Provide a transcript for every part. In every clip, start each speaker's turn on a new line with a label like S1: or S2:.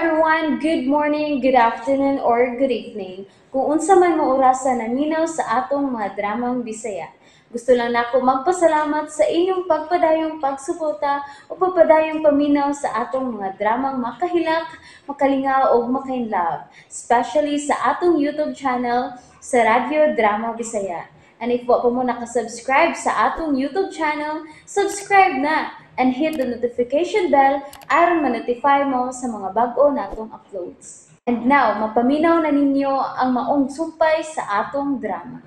S1: everyone, good morning, good afternoon, or good evening. Kung unsa man mo orasan naminaw sa atong mga dramang Bisaya. Gusto lang nako magpasalamat sa inyong pagpadayong pagsuporta o pagpadayong paminaw sa atong mga dramang makahilak, makalingaw o makainlove, especially sa atong YouTube channel sa Radyo Drama Bisaya. And if wa pa mo nakasubscribe sa atong YouTube channel, subscribe na and hit the notification bell aron ma-notify mo sa mga bag-o natong uploads. And now, mapaminaw na ninyo ang maong sumpay sa atong drama.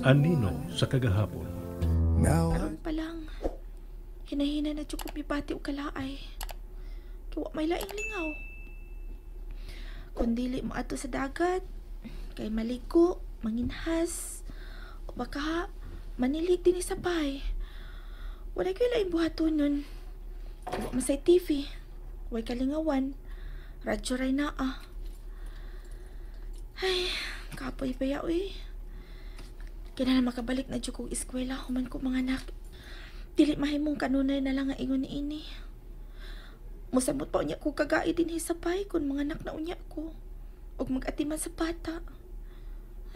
S2: Anino sa kagahapon.
S3: Karon pa lang, hinahina na tiyok mi pati o kalaay. Kiwa may laing lingaw. Kung dili mo ato sa dagat, kay maligo, manginhas, o baka manilig din sa bay. Wala kayo laing buhaton nun. Huwag masay TV, huwag kalingawan, radyo ray na ah. Ay, kapoy pa ya uy. Kaya na makabalik na dyan kong eskwela, human ko mga anak. Dili mahimong kanunay na lang nga ingon ni ini. Musamot pa unya ko kagai din hisapay kung mga anak na unya ko. O mag-atiman sa bata.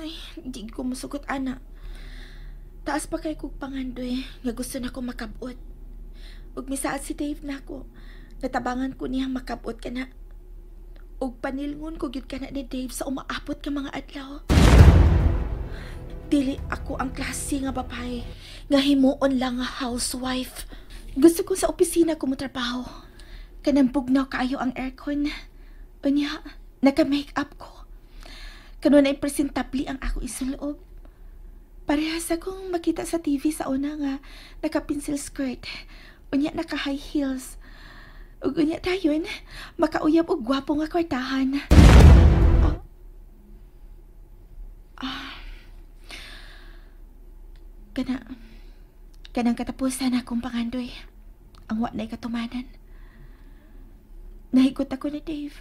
S3: Ay, di ko masugot ana. Taas pa kay kong pangandoy, nga gusto na ko makabot. Og misaad si Dave na ko, natabangan ko niya makabot ka na. Og panilngon ko gyud ka na ni Dave sa umaapot ka mga adlaw. Dili ako ang klase nga babae nga himuon lang nga housewife. Gusto ko sa opisina ko mo trabaho. Kanang bugnaw kaayo ang aircon. Unya, naka-makeup ko. Kanunay presentable ang ako isuloob. Parehas akong makita sa TV sa una nga naka-pencil skirt. Unya naka-high heels. Ug unya dayon, makauyab og gwapo nga kwartahan. Kanang katapusan akong pangandoy. Ang wa na'y katumanan. Nahikot ako ni Dave.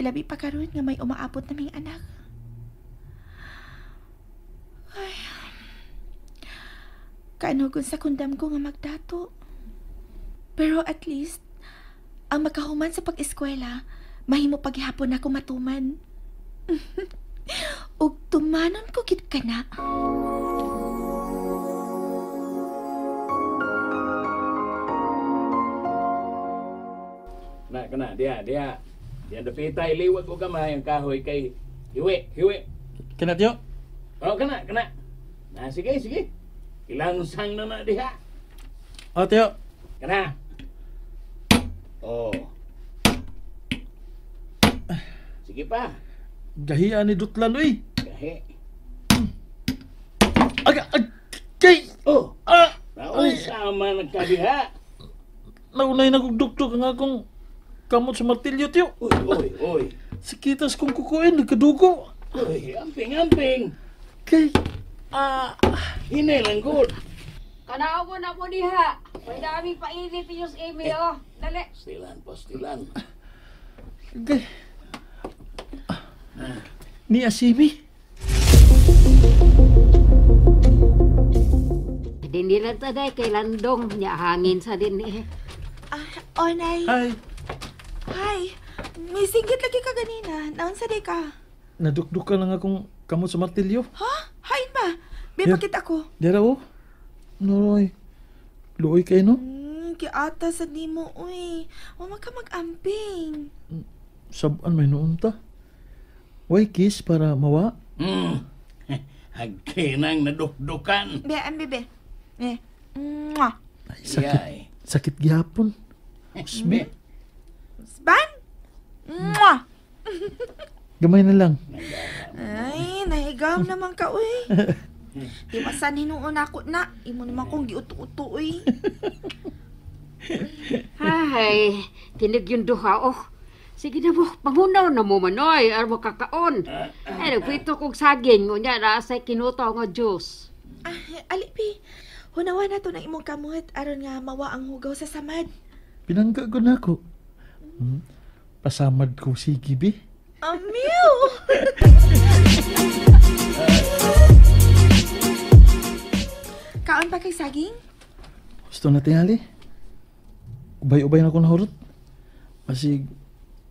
S3: Ilabi pa karon nga may umaabot naming anak. Ay. Kaanogon sa kundam ko nga magdato. Pero at least, ang makahuman sa pag-eskwela, mahimo paghihapon ako matuman. Ug tumanon ko gid kana.
S4: Kana, dia. Dia dapitay liwag ko gamay ang kahoy kay hiwi.
S5: Kana tiyo?
S4: Oh, kana. Na sige. Ilansang na diha.
S5: O tiyo.
S4: Kana. Oh. Sige pa.
S5: Gahian ni Dutlan uy.
S4: Gahe.
S5: Kay!
S4: Oh. Naunsa man nagkadiha.
S5: Naunay nagugdugtog ang akong kamot sa martilyo tiyo.
S4: Uy.
S5: Sikitas kong kukuin, nagkadugo.
S4: Uy, amping.
S5: Kay!
S4: Hinay lang good.
S6: Kanawa na po diha. May daming painit yung email, oh. Dali.
S4: Pastilan.
S5: Kay! Ni Asimi?
S6: Hindi nila taday kay Landong. Niya hangin sa din eh.
S3: Nay. Hi. May singgit lagi ka ganina. Naon sa day ka?
S5: Nadukduk ka lang akong kamot sa martilyo.
S3: Ha? Hain ba? Bipakit ako.
S5: Dira o? Noy. Luoy kayo no?
S3: Kiata sa di mo, uy. Wama ka mag-amping.
S5: Saban may noon ta. Way kiss para mawa?
S4: Hagkinang nadukdukan.
S3: Bebe. Mwah.
S5: Ay, sakit gihapon. Usbe.
S3: Sban? Mwah.
S5: Gamay na lang.
S3: Ay, nahigaw naman ka, uy. Di masan hinuon ako na. Imo naman kong giuto-uto, uy.
S6: Ay, tinig yung duha, oh. Sige na mo, pangunaw na mo manoy, ar mo kakaon. Ay, nagpito kong saging, ngunya na sa kinuto nga juice.
S3: Alipi, hunawa na to na imong kamot aron nga mawa ang hugaw sa samad.
S5: Pinangga ko na ako. Pasamad ko si Gibi.
S3: Amiw! Kaon pa kay saging?
S5: Gusto na tingali. Ubay-ubay na ako nahurot. Masig,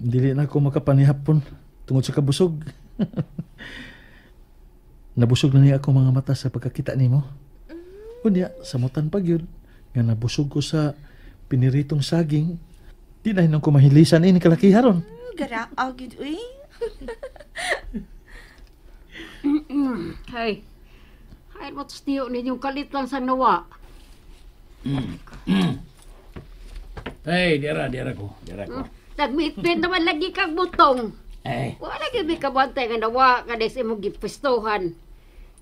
S5: dili na ako makapanihapon tungod sa kabusog. Nabusog na niya ako mga mata sa pagkakita nimo. Unya, samutan pag yun, nga nabusog ko sa piniritong saging, di na hinang ko mahilisan ini kalakiharon.
S3: Garaaw, gid, uy.
S6: Hay. Hay, what's tiyo ninyong kalit lang sa nawa?
S4: Hey, dira ko.
S6: Nagmitpit naman lagi kang butong.
S4: Ay,
S6: Wala gyud mi kabantay nga nawa nga des imong gipistohan.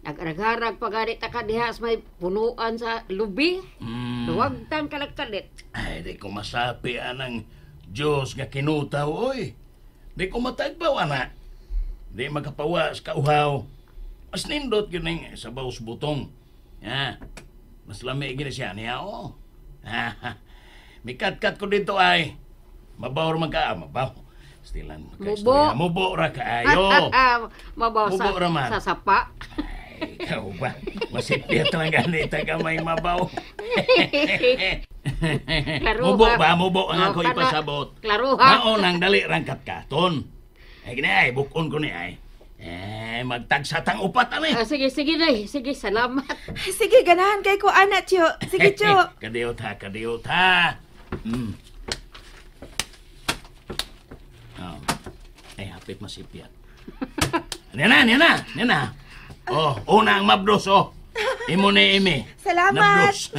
S6: Nagarag-harag pagani ta kadiha sa may punuan sa lubi. Duwag tang kalagkalit.
S7: Ay, di ko masapi anang Diyos nga kinutaw, oy. Di ko matagpaw, ana. Di makapawas ka uhaw. Mas nindot yun ng sabaw sa butong. Ha? Mas lami gina siya niya, oh. Mikat-kat ko dito ay. Mabaw ra ka, mabaw. Stilan
S6: Mubo.
S7: Mubo ra ka ayo.
S6: Mabaw
S7: Mubo raman.
S6: sa sapa.
S7: Ay, ikaw ba? Masipit lang ganito ka may mabaw.
S6: Klaro
S7: Mubo
S6: ha?
S7: ba? Mubo ang ako
S6: kana.
S7: ipasabot.
S6: Klaro ha?
S7: Maon ang dali rang katkaton. Ay, gini ay, bukon ko ni ay. Magtagsatang upat ani.
S6: Sige, day. Sige, salamat.
S3: Sige, ganahan kay ko, ana, Tiyo. Sige, Tiyo.
S7: Kadiyot ha. Oh. Ay, hapit masipyat. Nena. Oh, una ang mabdos, oh. Imo ni imi.
S3: Salamat.
S7: Nabdos.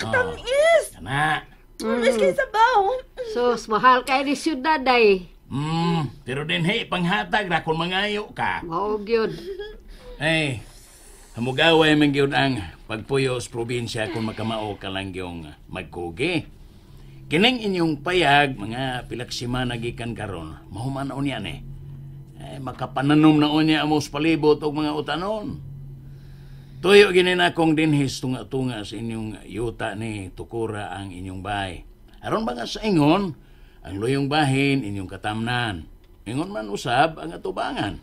S3: Tamis.
S7: Kana.
S3: Tamis kay sabaw.
S6: Sus, mahal kay ni syudad ay.
S7: Pero din hey, panghatag ra kung mangayo ka.
S6: Mao gyud.
S7: Ay, hamugaway man gyud ang pagpuyo sa probinsya kung makamao ka lang yung magkugi. Kining inyong payag, mga pilaksima nagikan karon, mahuman na niyan eh. Ay, makapananom na unya amos palibot o mga utanon. Tuyo ginin akong dinhis tunga-tunga sa inyong yuta ni Tukura ang inyong bahay. Aron ba nga sa ingon, ang luyong bahin inyong katamnan. Ingon man usab ang atubangan.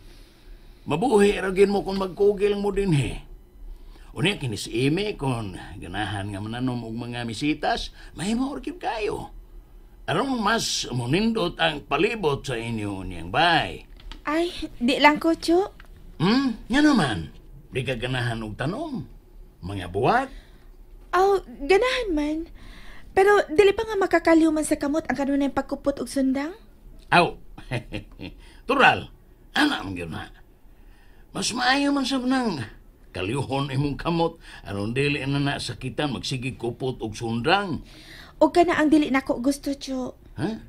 S7: Mabuhi ragin mo kung magkugil mo dinhi. Unya kini si Ime kung ganahan nga mananom og mga misitas, mahimo orkid kayo. Aron mas munindot ang palibot sa inyo niyang bahay.
S3: Ay, di lang ko, Tiyo.
S7: Nga naman. Di ka ganahan og tanom. Mga buwat.
S3: Aw, ganahan man. Pero dili pa nga makakaliw man sa kamot ang kanunay pagkupot og sundang?
S7: Aw. Tural. Ana man gyud na. Mas maayo man sab nang kalihon imong kamot aron dili na sakitan magsige kupot og sundang.
S3: O ka na ang dili nako gusto, Tiyo.
S7: Ha?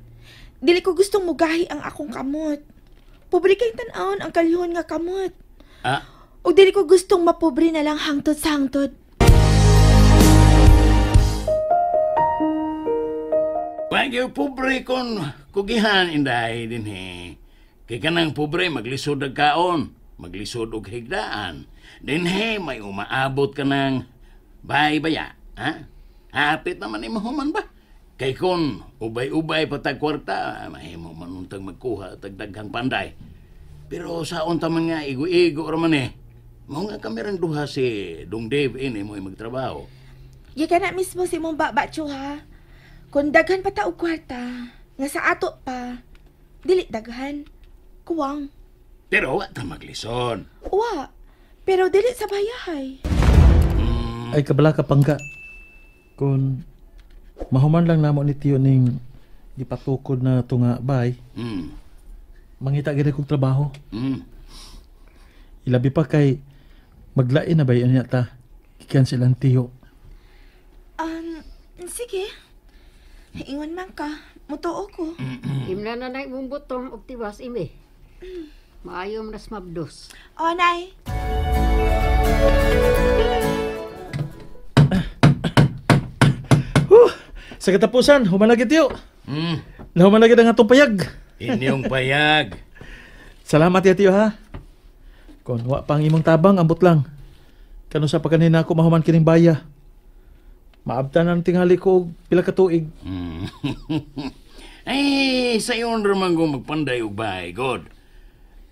S3: Dili ko gustong mugahi ang akong kamot. Pobre kay tan-awon ang kalihon nga kamot.
S7: Ah,
S3: O dili ko gustong mapobre na lang hangtod sa hangtod.
S7: wag yung pobre kon kugihan inday dinhi. Kay kanang pobre maglisod og kaon, maglisod og higdaan. Dinhi may umaabot ka ng baya, ha? Hapit naman imahuman ba? Kay kon ubay-ubay patag kwarta, mahimo man untang magkuha tag daghang panday. Pero sa unta man nga igo-igo ra man eh. Mao nga kamerang duha si Dong Dave ini mo magtrabaho.
S3: Ya ka na mismo si mong baba, Tiyo, ha? Kung daghan pa ta og kwarta, nga sa ato pa, dili daghan, kuwang.
S7: Pero wa ta maglison.
S3: Wa, pero dili sa bayahay.
S5: Ay kabala ka pangka. Kung mahuman lang namo ni Tiyo ning gipatukod na tunga bay, mangita gid kog trabaho. Ilabi pa kay maglain na bayan niya ta. Kikan silang Tiyo.
S3: Sige. Ingon man ka, mutuo ko.
S6: Himna na na imong butong og tiwas ime. Maayo man nas mabdos.
S3: O, nay.
S5: Sa katapusan, human lagi Tiyo. Nahuman lagi ang atong payag.
S7: Inyong payag.
S5: Salamat ya Tiyo ha. Kon wa pang imong tabang ambot lang. Kano sa pagkanina ako mahuman kining baya. Maabtan ang tingali ko og pila ka tuig.
S7: Ay, sayon raman ko magpanday og bahay, God.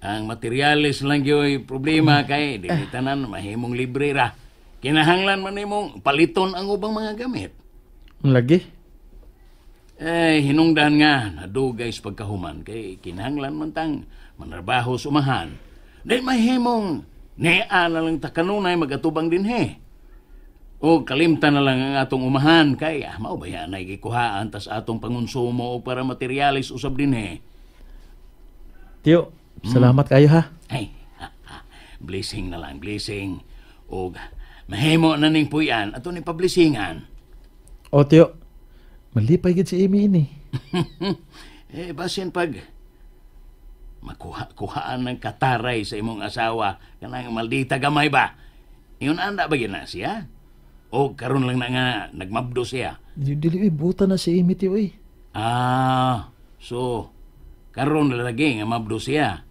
S7: Ang materialis lang yo'y problema kay di tanan mahimong libre ra. Kinahanglan man imong paliton ang ubang mga gamit.
S5: Lagi?
S7: Hinungdan nga, nadugay sa pagkahuman, kay kinahanglan man tang manarbaho sumahan. Dahil mahimong, niya na lang ta kanunay magatubang din he. O kalimtan na lang ang atong umahan, kay maubaya na ikikuhaan tas atong pangonsumo o para materialis usab din he.
S5: Tiyo, salamat kayo ha.
S7: Ay, blessing na lang, blessing. O mahimo na ning puyan, ato ni pablisingan.
S5: O tiyo, malipay gid si Amy ini.
S7: Basin pag makuhaan ng kataray sa imong asawa, kanang maldita gamay ba? Iyon anda ba na siya? O karon lang na nga nagmabdo siya?
S5: Dili buta na si Amy tiyo eh.
S7: So karon lagi nga mabdo siya.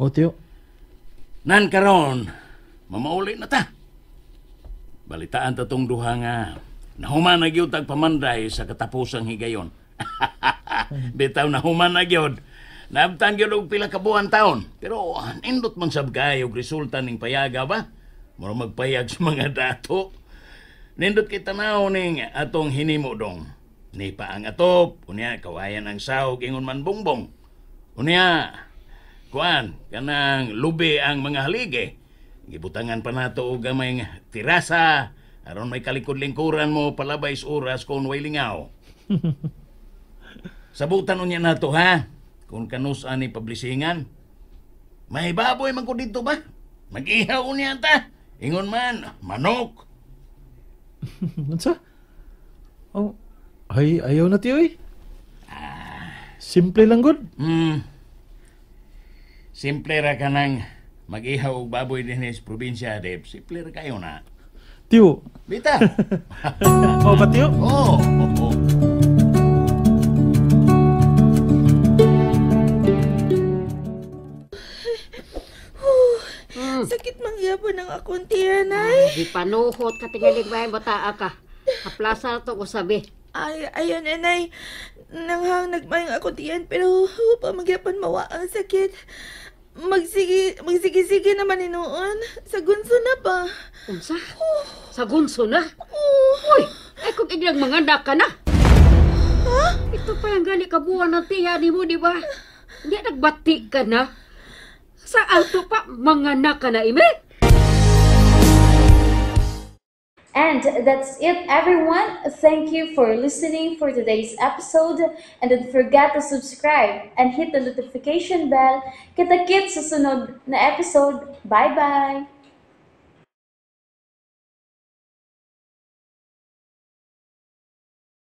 S5: O tiyo.
S7: Nan karon, mamauli na ta. Balitaan ta tong duha nga nahuman na gyud tag pamanday sa katapusang higayon. Bitaw nahuman na gyud. Nabtan gyud og pila ka buwan taon. Pero nindot man sab kayo og resulta ning payaga ba? Mura magpayag sa mga dato. Nindot kita tanaw ning atong hinimo dong. Ni pa ang atop, unya kawayan ang sahog ingon man bongbong. Unya kuan kanang lubi ang mga haligi. Gibutangan pa nato og gamay nga tirasa aron may kalikod-lingkuran mo palabay sa oras kung way lingaw. Sabutan unya nato ha. Kung kanus-an ni pablisingan. May baboy man ko dito ba? Mag-ihaw unya ta. Ingon man manok.
S5: Unsa? Oh, ay ayaw na tiyo eh. Simple lang gud.
S7: Simple ra ka nang mag-ihaw og baboy din sa probinsya, Deb. Simple ra kayo na.
S5: Tiyo.
S7: Bita.
S5: O ba tiyo?
S7: Oo.
S3: Sakit mangyapon ng akong tiyan ay.
S6: Di panuhot ka tingalig ba bataa ka. Kaplasal to ko sabi.
S3: Ay, ayun anay. Nanghang nagmayang akong tiyan pero pamagyapon mawa ang sakit. Magsige-sige naman noon. Sa gunso na pa.
S6: Unsa? Sa gunso na? Uy, ay kung iglang manganak ka na. Ha? Ito pa yung gani kabuhan ng tiyan mo, di ba? Hindi nagbati ka na. Sa alto pa, manganak ka na, ime?
S1: And that's it, everyone. Thank you for listening for today's episode. And don't forget to subscribe and hit the notification bell. Kita-kits sa sunod na episode. Bye-bye!